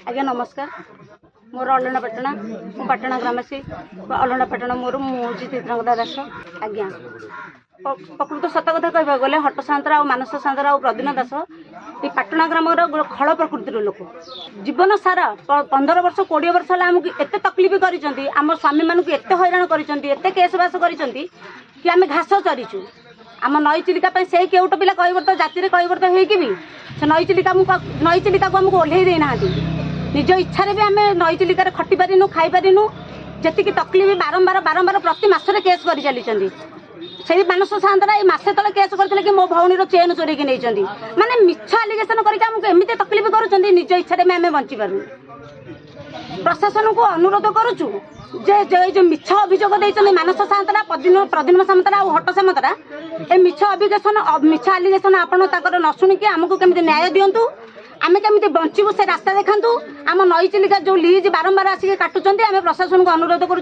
आज्ञा नमस्कार मोर अलंडापाटना मु पाटना ग्रामवासी अलंडापाटना मोर मुझे चित्रांगदा दास आज्ञा प्रकृत सत कथा कह गले हट सांतरा और मानस सांतरा और प्रदीन दास ये पाटना ग्राम खल प्रकृतिर लोक जीवन सारा 15 वर्ष 20 वर्ष है आमको एत तकलीफ कर स्वामी मानक एत हैरान कर केसबास कि आम घास चरीचु आम नई चिलिका से केउट पिला कईवर्त जाति कईवर्त होगी से नई चिलिका को आमको ओह्लई देना निज इच्छा भी आम नई चिलिकार खटी पारिनु खाई पारिनु जी तकलीफ बारंबार बारंबार प्रति मासरे केस कर चली से मानस सान्तरा ये मसे तले केस करते कि मो भौणी चेन चोरी की नहीं माने मिछ आलिगेसन करके एमती तकलीफ कर निज इच्छा आम बंची पार प्रशासन को अनुरोध करुचु जे जो मिछ अभियोग देते मानस सान्तरा प्रदीन सामंतरा और हट सामंतरा ए मिछ आलिगेसन आपण न शुणिकी आमको केमती न्याय दिंतु आम केमी बचू से रास्ता देखा आम नई चिलिका जो लीज बारंबार आसिक काटुंट आम प्रशासन को अनुरोध करुँ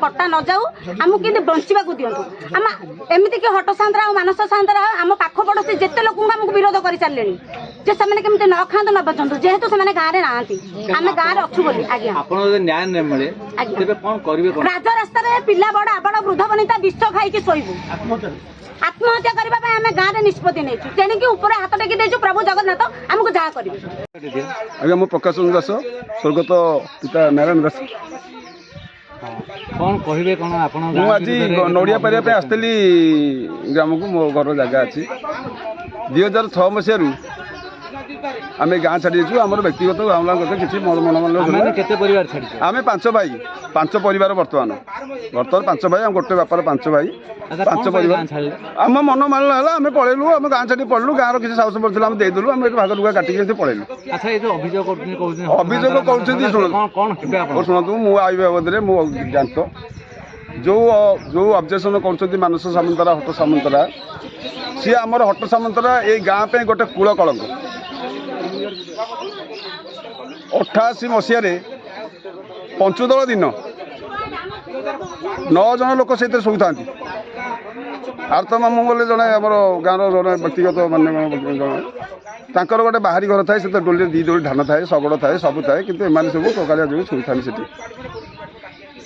कटा न जाऊ आमको कि बचा दिंतु आम एमती कि हट सांतरा और मानस सान्तरा आम पाख पड़ोसी जिते लोक आमको विरोध कर सारे जे से केमती न खातु न बचंतु जेहेतु से गाँव में ना आम गाँव में अच्छु बोली आज्ञा राज रास्तार पिला बड़ आबड़ वृद्ध बनिता विष खाई शोबू आत्महत्या करने आम गाँव में निष्पत्ति नहीं तेणिकी ऊपर हाथ टेकी देचु प्रभु जगन्नाथ आमको जहाँ करेंगे आज्ञा मो प्रकाश दास स्वर्गत पिता नारायण दास कौन कहे कौन आप आज नड़िया पारिया आसती ग्राम को मो घर जगह अच्छी 2006 मसीह आम गाँ छाड़ी आम व्यक्तिगत किसी मन आम 5 भाई 5 परिवार बर्तमान 5 भाई आम गोटे बापार 5 भाई 5 परिवार आम मन मानला आम पलैलु आम गाँ छाड़ी पड़लु गाँव किसी साहस पड़ता आम देदेलु आम भाग लुगा काटिक पलैलु अभियोग कहते शुणु मु आई बाबद में जानत जो जो ऑब्जेक्शन कर मानस सामंतरा हट सामंतरा सी आमर हट सामंतरा ये गाँ पे गोटे कूल कलंक 88 मसीह पंचदल दिन 9 जन लोक से शोई था आर्थ मामू बोले जड़े आम गाँव जड़े व्यक्तिगत मान गोटे बाहरी घर थाए से डोली 2 डोली धान थाए शगड़ थाए सब थाए कि सब टोकालिया जो शोई था से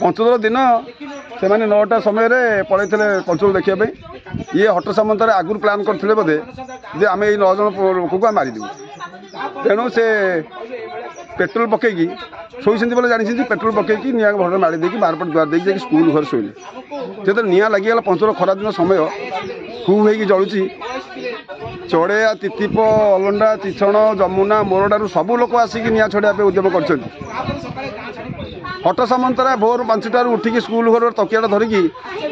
पंचदल दिन से 9टा समय पलैते पंचदल देखापी ये हट सामंतर आगुरी प्लां करते बोधे जे आम ये 9 जन लोक को मारिदेवु तेणु से पेट्रोल पकईकी शोई बोले जानी पेट्रोल पकईकी निआ घर मारी देकी बारपट द्वार देखिए स्कूल घर शोले जो निआ लगिगला पंचदल खरा दिन समय हु हो जलुची चढ़ेया तितिप अलंडा चिछण जमुना मोरडारू सब लोक आसिक निआ छड़ाई उद्यम कर हट सामंतरा भोर 5टार उठिकी स्कूल घर तकियाटा धरिकी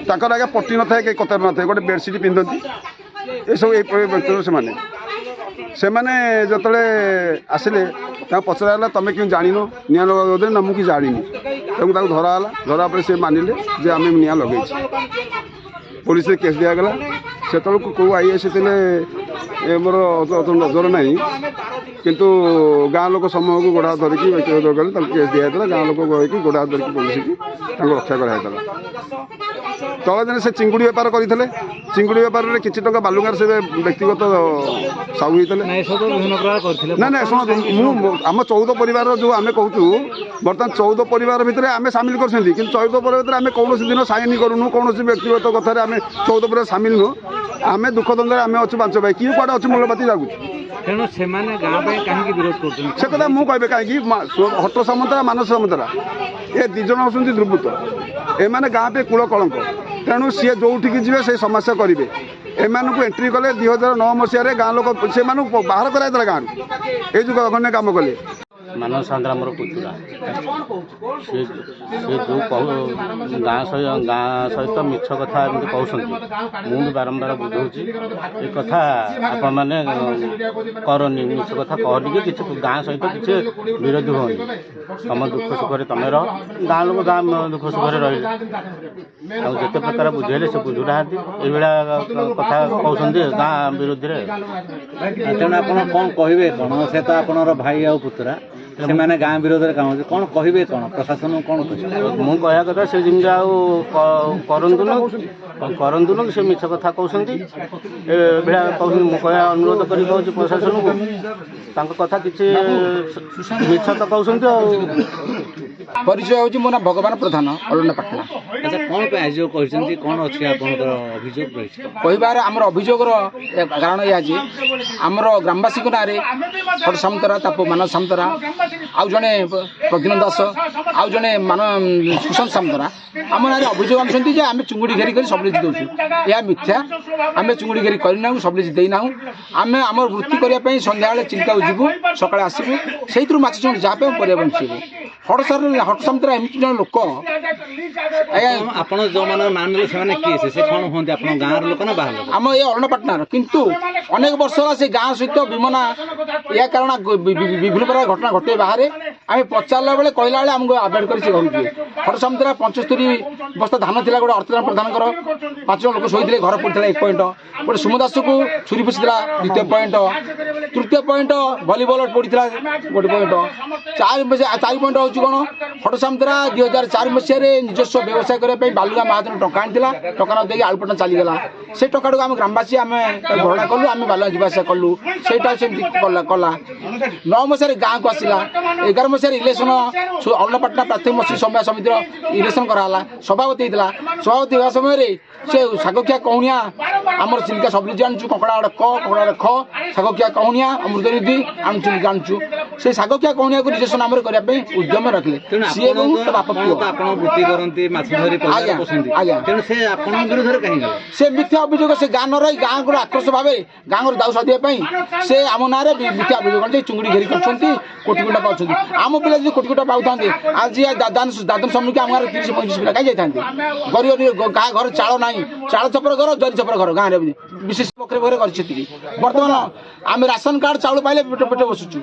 आगे पट्टी न था कतार न था गोटे बेडसीट पिंधती ये सब से जो आसिले पचरा तुम क्यों जान निआ लगे ना मुझे जानी तेणु धरा पर से मानिले जे आम निआ लगे पुलिस केस दिगला से कौ आईएस मोर नजर ना किंतु गाँ लोक समूह को गोड़ा धरिकी व्यक्तिगत केस दिखाई गाँ लोक गई गोड़ा धरिकी पुलिस की रक्षा कराई तले दिन से चिंगुड़ी बेपार करते चिंगुड़ी बेपार में किसी टका बालुगार से व्यक्तिगत साहू होते ना ना शुणु आम 14 परिवार जो आम कहूँ बर्तमान 14 परिवार भितर आम सामिल कर 14 परिवार आम कौन दिन साइन करूँ कौन व्यक्तिगत कथार आम 14 परिवार सामिल नु आम दुख द्वंद्व आम अच्छे 5 भाई किए कौटे अच्छे मूलबाती लगुच तेणु से विरोध कर कथा मुझे कहीं हट सामंतरा मानस सामंतरा ये 2 जन होती दुर्बृत्त एमाने गाँ पे कूल कलंक तेणु सी जो जी से समस्या करेंगे एम एंट्री कले 2009 मसीह गाँ लोक से बाहर कराइला गाँव ये जो अगण्य काम कले मानस सान्तरा मोर पुतुरा से जो गाँ सहित मिछ कथा एमती कहते मुझे बारंबार बुझाऊँगी ये कथा आपण मैंने करनी मिछ कथा कहनी कि गाँ सहित किसी विरोधी होनी तुम दुख सुख तुम रह गाँ लोग गाँ दुख सुख रही जिते प्रकार बुझेले से बुझुना ये कथा कहते गाँ विरोधी तेणु आप कौन कहे कौन से तो आप भाई आ पुतुरा ସେମାନେ ଗାଁ ବିରୋଧରେ କାମ କରୁଛନ୍ତି କ'ଣ କହିବେ କ'ଣ ପ୍ରଶାସନ କ'ଣ କହିବେ ମୁଁ କହିବା କଥା ସେ ଜିନିଷ ଆଉ କରନ୍ତୁନି ସେ ମିଛ କଥା କହୁଛନ୍ତି ଏଭଳିଆ କହୁଛନ୍ତି। ମୁଁ କହିବା ଅନୁରୋଧ କରି କହୁଛି ପ୍ରଶାସନକୁ ତାଙ୍କ କଥା କିଛି ମିଛ ତ କହୁଛନ୍ତି ଆଉ। ପରିଚୟ ହେଉଛି ମୋ ନାଁ ଭଗବାନ ପ୍ରଧାନ ଅଲଣ୍ଡାପାଟଣା। ଆଚ୍ଛା କ'ଣ ପାଇଁ ଆଜି କହିଛନ୍ତି କ'ଣ ଅଛି ଆପଣଙ୍କର ଅଭିଯୋଗ ରହିଛି? କହିବାର ଆମର ଅଭିଯୋଗର କାରଣ ଏହା ଯେ ଆମର ଗ୍ରାମବାସୀଙ୍କ ନାଁରେ ହଟ ସାମନ୍ତରା ତାପ ମାନସ ସାମନ୍ତରା ଆଉ ଜଣେ ପ୍ରଦ୍ୟୁମ୍ନ ଦାସ ଆଉ ଜଣେ ସୁଶାନ୍ତ ସାମନ୍ତରା ଆମ ନାଁରେ ଅଭିଯୋଗ ଆଣୁଛନ୍ତି ଯେ ଆମେ ଚୁଙ୍ଗୁଡ଼ି ଘେରି କରି ସବଲିଜ ଦେଉଛୁ। ଏହା ମିଥ୍ୟା। ଆମେ ଚୁଙ୍ଗୁଡ଼ି ଘେରି କରିନାହୁଁ, ସବଲିଜ ଦେଇନାହୁଁ। ଆମେ ଆମର ବୃତ୍ତି କରିବା ପାଇଁ ସନ୍ଧ୍ୟାବେଳେ ଚିଲିକାକୁ ଯିବୁ, ସକାଳେ ଆସିବୁ, ସେଇଥିରୁ ମାଛ ଚୁଙ୍ଗୁଡ଼ି ଯାହା ପାଇଁ ପରିବା ବଞ୍ଚିବୁ। ହଟ ସାମନ୍ତରା ଏମିତି ଜଣେ ଲୋକ। ଆପଣ ଯେଉଁମାନେ ମାନ ନେଲେ ସେମାନେ କିଏ ସେ କ'ଣ ହୁଅନ୍ତି? ଆପଣ ଗାଁର ଲୋକ ନା ବାହାର ଲୋକ? ଆମ ଏ ଅଲଣ୍ଡାପାଟଣାର, କିନ୍ତୁ ଅନେକ ବର୍ଷ ହେଲା ସେ ଗାଁ ସହିତ ବିମନା ଏହା କାରଣ ବିଭିନ୍ନ ପ୍ରକାର ଘଟଣା ଘଟେ ବାହାରେ। ଆମେ ପଚାରିଲା ବେଳେ କହିଲା ବେଳେ ଆମକୁ ଆଭଏଡ୍ କରି ସେ ଘରକୁ ଯିବେ। ହଟ ସାମନ୍ତରା 75 ବସ୍ତା ଧାନ ଥିଲା ଗୋଟେ ଅର୍ଥଦାନ ପ୍ରଧାନଙ୍କର, 5 ଜଣ ଲୋକ ଶୋଇଥିଲେ, ଘର ପଡ଼ିଥିଲା 1 ପଏଣ୍ଟ। ଗୋଟେ ସୁମ ଦାସକୁ ଛୁରୀ ପଶିଥିଲା 2ୟ ପଏଣ୍ଟ। 3ୟ ପଏଣ୍ଟ ଭଲିବଲ ପଡ଼ିଥିଲା 1 ପଏଣ୍ଟ। 4 ପଏଣ୍ଟ ହେଉଛି କ'ଣ? ହଟ ସାମନ୍ତରା 2004 ମସିହାରେ ନିଜସ୍ୱ ବ୍ୟବସାୟ କରିବା ପାଇଁ ବାଲୁଗା ମହାଜନ ଟଙ୍କା ଆଣିଥିଲା। ଟଙ୍କା ନ ଦେଇକି ଆଳୁପଟଣା ଚାଲିଗଲା। ସେ ଟଙ୍କାଟାକୁ ଆମେ ଗ୍ରାମବାସୀ ଆମେ ଭରଣା କଲୁ, ଆମେ ବାଲୁଗା ଯିବା ଆସିବା କଲୁ। ସେଇଟା ସେମିତି କଲା। 9 ମସିହାରେ ଗାଁକୁ ଆସିଲା। 11 ମସିହାରେ ଇଲେକ୍ସନ ଅଲଣ୍ଡାପାଟଣା ପ୍ରାଥମିକ ମତ୍ସ୍ୟ ସମବାୟ ସମିତିର ଇଲେକ୍ସନ କରାହେଲା। ସଭାପତି ହେଇଥିଲା। ସଭାପତି ହେବା ସମୟରେ ସେ ଶାଗଖିଆ କହୁଣିଆ ଆମର ଚିଲିକା ସବଲିଜ ଆଣୁଛୁ, କଙ୍କଡ଼ା କଙ୍କଡ଼ା ଖ ଶାଗଖିଆ କହୁଣିଆ ଅମୃତନିଧି ଆଣୁଛୁ। ସେ ଶାଗଖିଆ କହୁଣିଆକୁ ନିଜସ୍ୱ ନାମରେ କରିବା ପାଇଁ ଉଦ୍ୟମ ରଖିଲେ। ସିଏ ଏବଂ ତା ବାପା ପୁଅ। ଆପଣ ବୃତ୍ତି କରନ୍ତି, ମାଛ ଧରି ପୋଷନ୍ତି। ଆଜ୍ଞା। ତେଣୁ ସେ ଆପଣଙ୍କ ବିରୋଧରେ କାହିଁକି? ସେ ମିଥ୍ୟା ଅଭିଯୋଗ, ସେ ଗାଁ ନ ରହି ଗାଁକୁ ଆକ୍ରୋଶ ଭାବେ ଗାଁକୁ ଦାଉ ସାଧିବା ପାଇଁ ସେ ଆମ ନାଁରେ ମିଥ୍ୟା ଅଭିଯୋଗ କରନ୍ତି। ଚୁଙ୍ଗୁଡ଼ି ଘେରି କରୁଛନ୍ତି, କୋଟି କୋଟି ପାଉଛନ୍ତି। ଆମ ପିଲା ଯଦି କୋଟି କୋଟି ପାଉଥାନ୍ତେ ଆଜି ଦାଦନ ସମ୍ମୁଖୀନ ଆମ ଗାଁରେ 30-35 ପିଲା କାହିଁ ଯାଇଥାନ୍ତେ? ଗରିବ ଗାଁ ଘର ଚାଳ ନାହିଁ, ଚାଳ ଛପର ଘର, ଜରି ଛପର ଘର ଗାଁରେ ବିଶେଷ ପୋଖରୀ କରିଛି ସେତିକି। ବର୍ତ୍ତମାନ ଆମେ ରାସନ କାର୍ଡ ଚାଉଳ ପାଇଲେ ପେଟ ବସୁଛୁ।